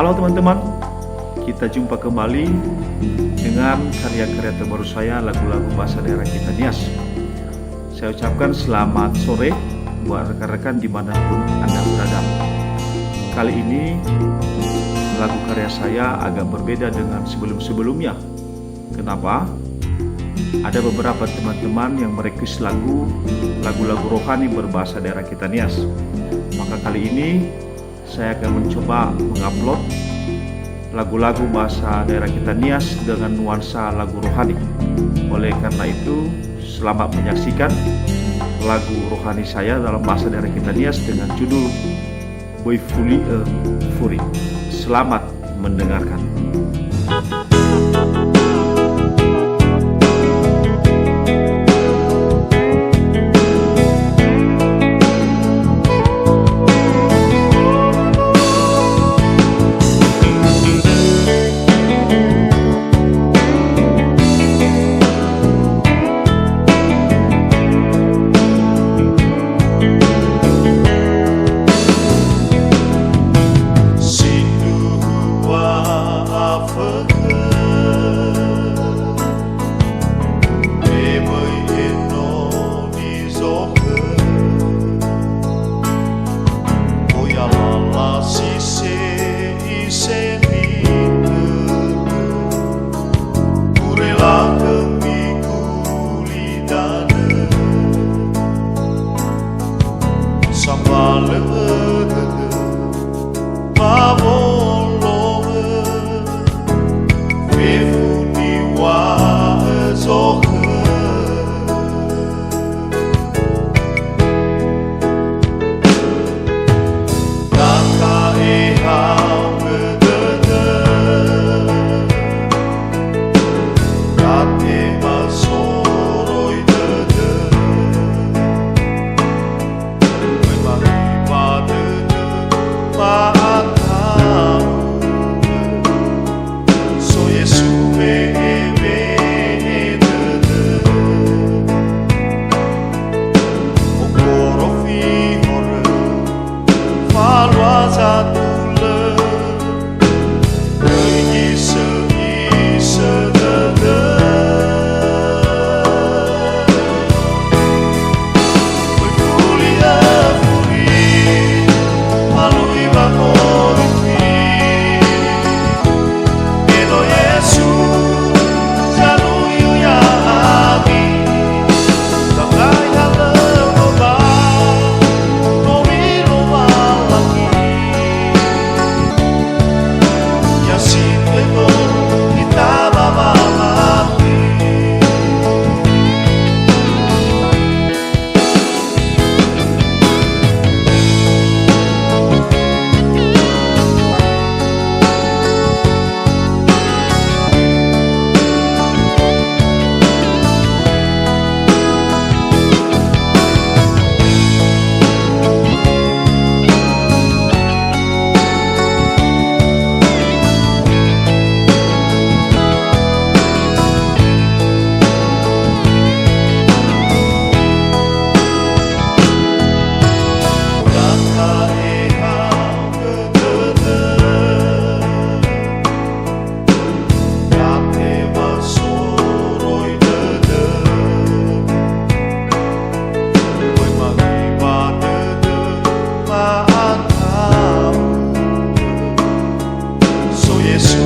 Halo teman-teman, kita jumpa kembali dengan karya-karya terbaru saya, lagu-lagu bahasa daerah kita Nias. Saya ucapkan selamat sore buat rekan-rekan dimanapun Anda berada. Kali ini lagu karya saya agak berbeda dengan sebelum-sebelumnya. Kenapa? Ada beberapa teman-teman yang merequest lagu-lagu rohani berbahasa daerah kita Nias. Maka kali ini saya akan mencoba mengupload lagu-lagu bahasa daerah kita Nias dengan nuansa lagu rohani. Oleh karena itu, selamat menyaksikan lagu rohani saya dalam bahasa daerah kita Nias dengan judul Boy Fuli Furi. Selamat mendengarkan. So Yesu